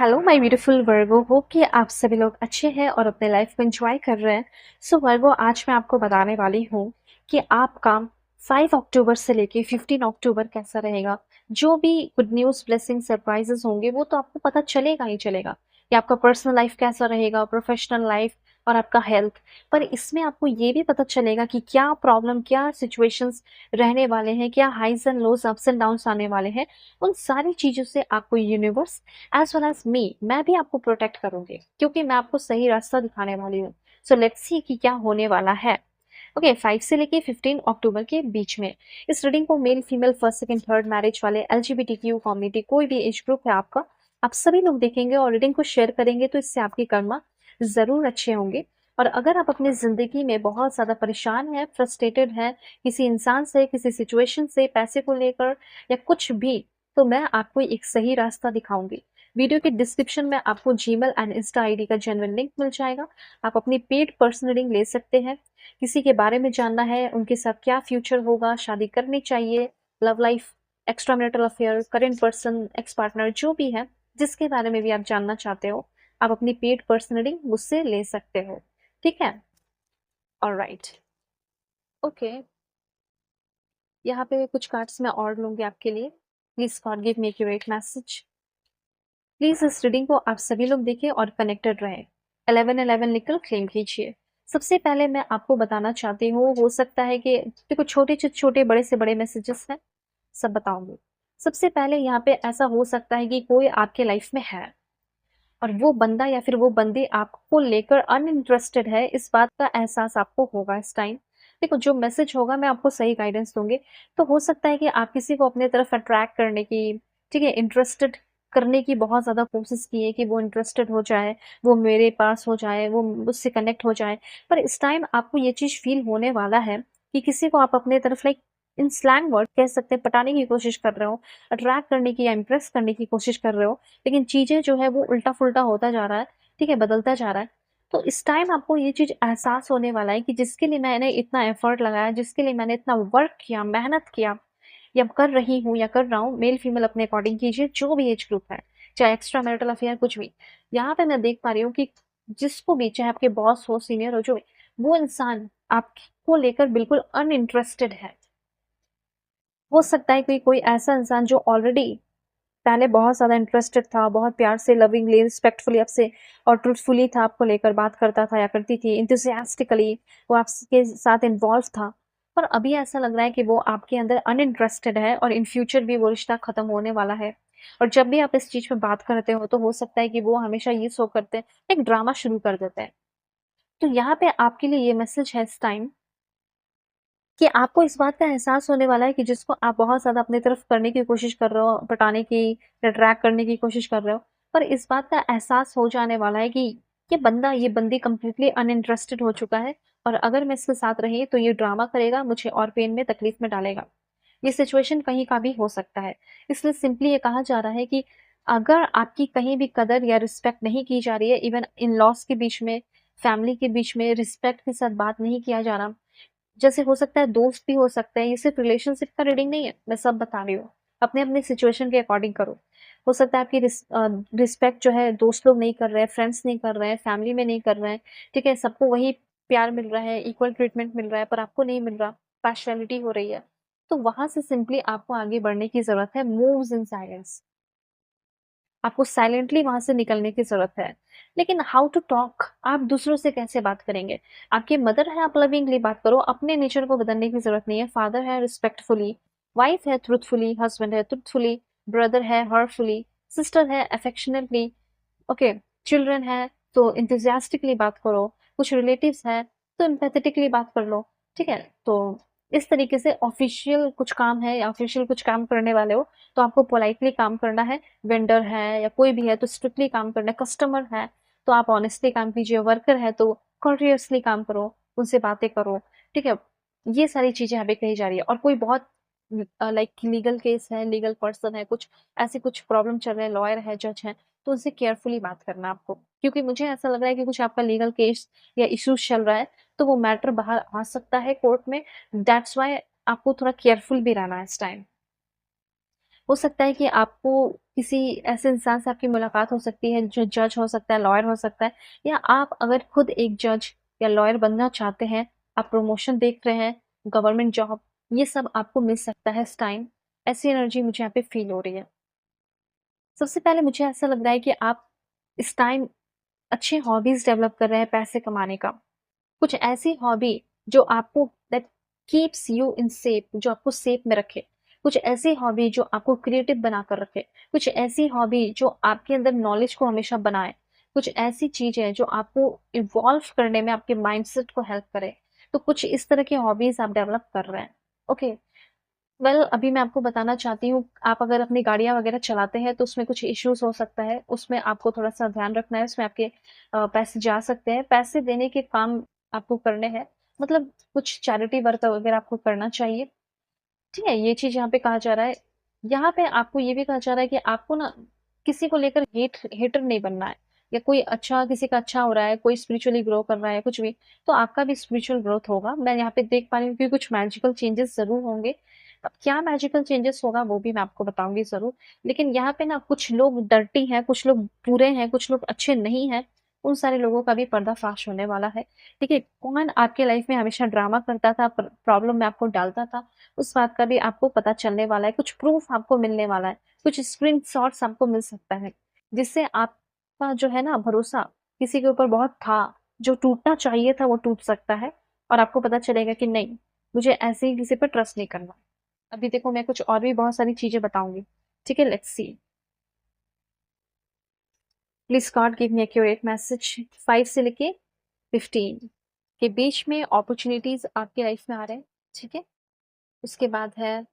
Hello my beautiful Virgo, hope कि आप सभी लोग अच्छे हैं और अपने लाइफ को एंजॉय कर रहे हैं। सो वर्गो, आज मैं आपको बताने वाली हूँ कि आपका 5 अक्टूबर से लेके 15 अक्टूबर कैसा रहेगा। जो भी गुड न्यूज़, ब्लेसिंग, सरप्राइजेस होंगे वो तो आपको पता चलेगा ही चलेगा कि आपका पर्सनल लाइफ कैसा रहेगा, प्रोफेशनल लाइफ और आपका हेल्थ। पर इसमें आपको ये भी पता चलेगा कि क्या प्रॉब्लम, क्या सिचुएशंस रहने वाले हैं, क्या highs and lows, ups and downs आने वाले हैं। उन सारी चीज़ों से आपको universe as well as me, मैं भी आपको प्रोटेक्ट करूंगी क्योंकि मैं आपको सही रास्ता दिखाने वाली हूँ। सो लेट्स सी कि क्या होने वाला है। ओके, 5 से लेके 15 अक्टूबर के बीच में इस रीडिंग को male, female, first, second, third, marriage वाले, एलजीबीटीक्यू कम्युनिटी, कोई भी एज ग्रुप है आपका, आप सभी लोग देखेंगे और रीडिंग को शेयर करेंगे तो इससे आपके कर्मा जरूर अच्छे होंगे। और अगर आप अपनी जिंदगी में बहुत ज्यादा परेशान हैं, फ्रस्ट्रेटेड हैं किसी इंसान से, किसी सिचुएशन से, पैसे को लेकर या कुछ भी, तो मैं आपको एक सही रास्ता दिखाऊंगी। वीडियो के डिस्क्रिप्शन में आपको जीमेल एंड इंस्टा आईडी का जेन्युइन लिंक मिल जाएगा। आप अपनी पेड पर्सनल रीडिंग ले सकते हैं। किसी के बारे में जानना है, उनके साथ क्या फ्यूचर होगा, शादी करनी चाहिए, love life, extra marital affair, current person, ex partner, जो भी है, जिसके बारे में भी आप जानना चाहते हो, आप अपनी पेड पर्सनल रीडिंग मुझसे ले सकते हो। ठीक है, ऑलराइट, ओके। यहाँ पे कुछ कार्ड्स मैं और लूंगी आपके लिए। Please God give me accurate message. Please इस रीडिंग को आप सभी लोग देखिए और कनेक्टेड रहें। 1111 लिखकर क्लेम कीजिए। सबसे पहले मैं आपको बताना चाहती हूँ, हो सकता है कि देखो छोटे से छोटे, बड़े से बड़े मैसेजेस हैं, सब बताऊंगी। सबसे पहले यहाँ पे ऐसा हो सकता है कि कोई आपके लाइफ में है और वो बंदा या फिर वो बंदी आपको लेकर अनइंटरेस्टेड है, इस बात का एहसास आपको होगा इस टाइम। देखो जो मैसेज होगा मैं आपको सही गाइडेंस दूंगी। तो हो सकता है कि आप किसी को अपने तरफ अट्रैक्ट करने की, ठीक है, इंटरेस्टेड करने की बहुत ज्यादा कोशिश की है कि वो इंटरेस्टेड हो जाए, वो मेरे पास हो जाए, वो मुझसे कनेक्ट हो जाए। पर इस टाइम आपको ये चीज फील होने वाला है कि किसी को आप अपने तरफ, लाइक इन स्लैंग वर्ड कह सकते हैं, पटाने की कोशिश कर रहे हो, अट्रैक्ट करने की या इम्प्रेस करने की कोशिश कर रहे हो। लेकिन चीजें जो है वो उल्टा-फुल्टा होता जा रहा है, ठीक है, बदलता जा रहा है। तो इस टाइम आपको ये चीज़ एहसास होने वाला है कि जिसके लिए मैंने इतना एफर्ट लगाया, जिसके लिए मैंने इतना वर्क किया, मेहनत किया, या कर रही हूँ या कर रहा हूँ, मेल फीमेल अपने अकॉर्डिंग कीजिए, जो भी एज ग्रुप है, चाहे एक्स्ट्रा मैरिटल अफेयर कुछ भी। यहाँ पे मैं देख पा रही हूँ कि जिसको भी, चाहे आपके बॉस हो, सीनियर हो, जो भी, वो इंसान आपको लेकर बिल्कुल अनइंटरेस्टेड है। हो सकता है कि कोई ऐसा इंसान जो ऑलरेडी पहले बहुत ज़्यादा इंटरेस्टेड था, बहुत प्यार से, लविंगली, रिस्पेक्टफुली आपसे और ट्रूथफुली था, आपको लेकर बात करता था या करती थी, एंथुसियास्टिकली वो आपके साथ इन्वॉल्व था। पर अभी ऐसा लग रहा है कि वो आपके अंदर अनइंटरेस्टेड है और इन फ्यूचर भी वो रिश्ता खत्म होने वाला है। और जब भी आप इस चीज़ पे बात करते हो तो हो सकता है कि वो हमेशा ये शो करते हैं, एक ड्रामा शुरू कर देते हैं। तो यहाँ पे आपके लिए ये मैसेज है इस टाइम कि आपको इस बात का एहसास होने वाला है कि जिसको आप बहुत ज़्यादा अपनी तरफ करने की कोशिश कर रहे हो, पटाने की या ट्रैक करने की कोशिश कर रहे हो, पर इस बात का एहसास हो जाने वाला है कि ये बंदा, ये बंदी कंप्लीटली अनइंटरेस्टेड हो चुका है और अगर मैं इसके साथ रही तो ये ड्रामा करेगा, मुझे और पेन में, तकलीफ में डालेगा। ये सिचुएशन कहीं का भी हो सकता है। इसलिए सिंपली ये कहा जा रहा है कि अगर आपकी कहीं भी कदर या रिस्पेक्ट नहीं की जा रही है, इवन इन लॉज के बीच में, फैमिली के बीच में रिस्पेक्ट के साथ बात नहीं किया जा रहा, जैसे हो सकता है दोस्त भी हो सकते हैं, ये सिर्फ रिलेशनशिप का रीडिंग नहीं है, मैं सब बता रही हूँ, अपने अपने सिचुएशन के अकॉर्डिंग करो। हो सकता है आपकी रिस्पेक्ट जो है दोस्त लोग नहीं कर रहे हैं, फ्रेंड्स नहीं कर रहे हैं, फैमिली में नहीं कर रहे हैं, ठीक है, सबको वही प्यार मिल रहा है, इक्वल ट्रीटमेंट मिल रहा है, पर आपको नहीं मिल रहा, पार्शियलिटी हो रही है। तो वहां से सिंपली आपको आगे बढ़ने की जरूरत है, मूव्स इन साइलेंस। आपको साइलेंटली वहां से निकलने की जरूरत है। लेकिन हाउ टू टॉक, आप दूसरों से कैसे बात करेंगे? आपके मदर है, आप लविंगली बात करो, अपने नेचर को बदलने की जरूरत नहीं है। फादर है, रिस्पेक्टफुली, वाइफ है, ट्रूथफुली, हस्बैंड है, ट्रूथफुली, ब्रदर है, हर्टफुली, सिस्टर है, अफेक्शनेटली, ओके, चिल्ड्रन है तो इंथुजियास्टिकली बात करो, कुछ रिलेटिव्स है तो एम्पैथेटिकली बात कर लो, ठीक है। तो इस तरीके से ऑफिशियल कुछ काम है या ऑफिशियल कुछ काम करने वाले हो तो आपको पोलाइटली काम करना है। वेंडर है या कोई भी है तो स्ट्रिक्टली काम करना है। कस्टमर है तो आप ऑनेस्टली काम कीजिए। वर्कर है तो कॉर्टियसली काम करो, उनसे बातें करो, ठीक है। ये सारी चीजें यहाँ पे कही जा रही है। और कोई बहुत लाइक लीगल केस है, लीगल पर्सन है, कुछ ऐसे कुछ प्रॉब्लम चल रहे हैं, लॉयर है, जज है, तो उनसे केयरफुली बात करना आपको, क्योंकि मुझे ऐसा लग रहा है कि कुछ आपका लीगल केस या इश्यूज चल रहा है, तो वो मैटर बाहर आ सकता है कोर्ट में। दैट्स वाई आपको थोड़ा केयरफुल भी रहना है इस टाइम। हो सकता है कि आपको किसी ऐसे इंसान से आपकी मुलाकात हो सकती है जो जज हो सकता है, लॉयर हो सकता है, या आप अगर खुद एक जज या लॉयर बनना चाहते हैं, आप प्रमोशन देख रहे हैं, गवर्नमेंट जॉब, ये सब आपको मिल सकता है इस टाइम। ऐसी एनर्जी मुझे यहाँ पे फ़ील हो रही है। सबसे पहले मुझे ऐसा लग रहा है कि आप इस टाइम अच्छे हॉबीज़ डेवलप कर रहे हैं पैसे कमाने का। कुछ ऐसी हॉबी जो आपको that keeps you in shape, जो आपको शेप में रखे। कुछ ऐसी हॉबी जो आपको क्रिएटिव बनाकर रखे। कुछ ऐसी हॉबी जो आपके अंदर नॉलेज को हमेशा बनाए। कुछ ऐसी चीज़ें जो आपको इवॉल्व करने में आपके माइंडसेट को हेल्प करे। तो कुछ इस तरह की हॉबीज़ आप डेवलप कर रहे हैं। ओके। अभी मैं आपको बताना चाहती हूँ, आप अगर अपनी गाड़ियाँ वगैरह चलाते हैं तो उसमें कुछ इश्यूज़ हो सकता है, उसमें आपको थोड़ा-सा ध्यान रखना है, उसमें आपके पैसे जा सकते हैं, पैसे देने के काम आपको करने हैं, मतलब कुछ चैरिटी वर्क वगैरह आपको करना चाहिए, ठीक है? ये चीज़ यहाँ पे कहा जा रहा है। यहाँ पे आपको ये भी कहा जा रहा है कि आपको ना किसी को लेकर हेटर नहीं बनना है, या कोई अच्छा किसी का अच्छा हो रहा है, कोई स्पिरिचुअली ग्रो कर रहा है, कुछ भी, तो आपका भी स्पिरिचुअल ग्रोथ होगा। मैं यहाँ पे देख पा रही हूँ कि कुछ मैजिकल चेंजेस ज़रूर होंगे। अब क्या मैजिकल चेंजेस होगा वो भी मैं आपको बताऊँगी ज़रूर। लेकिन यहाँ पे ना कुछ लोग डर्टी हैं, कुछ लोग बुरे हैं, कुछ लोग अच्छे नहीं हैं, उन सारे लोगों का भी पर्दाफ़ाश होने वाला है। ठीक है? कौन आपके लाइफ़ में हमेशा ड्रामा करता था, प्रॉब्लम में आपको डालता था, उस बात का भी आपको पता चलने वाला है, कुछ प्रूफ आपको मिलने वाला है, कुछ स्क्रीनशॉट्स आपको मिल सकता है, जिससे आपका जो है ना भरोसा किसी के ऊपर बहुत था, जो टूटना चाहिए था वो टूट सकता है, और आपको पता चलेगा कि नहीं, मुझे ऐसे ही किसी पर ट्रस्ट नहीं करना। अभी देखो मैं कुछ और भी बहुत सारी चीज़ें बताऊँगी, ठीक है? Let's C. Please God give me accurate message. 5 से लेके 15 के बीच में अपॉर्च्युनिटीज़ आपकी लाइफ में आ रहे हैं, ठीक है? उसके बाद है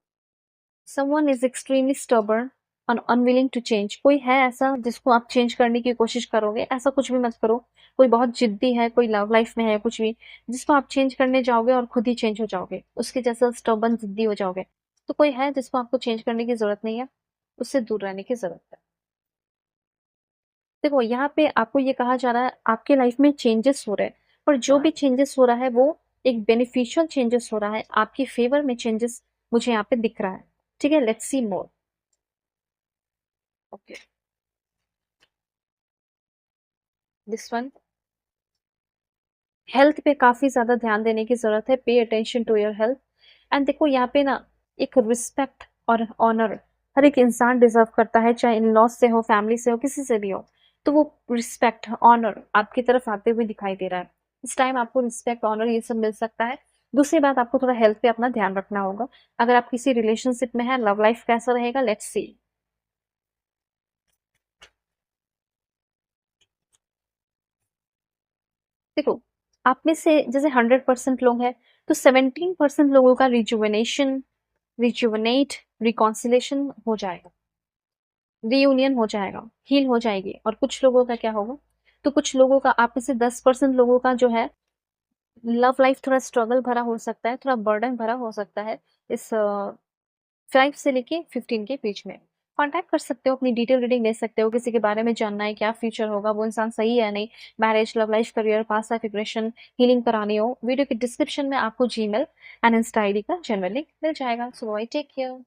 someone is extremely stubborn and unwilling to change। कोई है ऐसा जिसको आप चेंज करने की कोशिश करोगे, ऐसा कुछ भी मत करो। कोई बहुत जिद्दी है, कोई लव लाइफ में है, कुछ भी, जिसको आप चेंज करने जाओगे और खुद ही चेंज हो जाओगे, उसके जैसा स्टबर्न जिद्दी हो जाओगे। तो कोई है जिसको आपको चेंज करने की जरूरत नहीं है, उससे दूर रहने की जरूरत है। देखो यहाँ पे आपको ये कहा जा रहा है आपके लाइफ में चेंजेस हो रहे हैं, पर जो भी चेंजेस हो रहा है वो एक बेनिफिशियल चेंजेस हो रहा है, आपके फेवर में चेंजेस मुझे यहाँ पे दिख रहा है, ठीक है? Let's see more. Okay, this one, health पे काफी ज्यादा ध्यान देने की जरूरत है। Pay attention to your health. And देखो यहाँ पे ना एक रिस्पेक्ट और ऑनर हर एक इंसान डिजर्व करता है, चाहे इन लॉज से हो, फैमिली से हो, किसी से भी हो। तो वो रिस्पेक्ट ऑनर आपकी तरफ आते हुए दिखाई दे रहा है। इस टाइम आपको रिस्पेक्ट ऑनर ये सब मिल सकता है। दूसरी बात, आपको थोड़ा हेल्थ पे अपना ध्यान रखना होगा। अगर आप किसी रिलेशनशिप में है, लव लाइफ कैसा रहेगा, लेट्स सी। देखो, आप में से जैसे 100% लोग हैं, तो 17% लोगों का रिजुवनेट, रिकॉन्सिलेशन हो जाएगा, रीयूनियन हो जाएगा, हील हो जाएगी। और कुछ लोगों का क्या होगा, तो कुछ लोगों का, आप में से 10% लोगों का जो है लव लाइफ थोड़ा स्ट्रगल भरा हो सकता है, थोड़ा बर्डन भरा हो सकता है इस 5 से लेके 15 के बीच में। कांटेक्ट कर सकते हो, अपनी डिटेल रीडिंग ले सकते हो, किसी के बारे में जानना है क्या फ्यूचर होगा, वो इंसान सही है या नहीं, marriage, love life, career, past life regression, healing करानी हो, वीडियो के डिस्क्रिप्शन में आपको जीमेल एंड इंस्टा आईडी का जनरल लिंक मिल जाएगा। सो आई टेक केयर।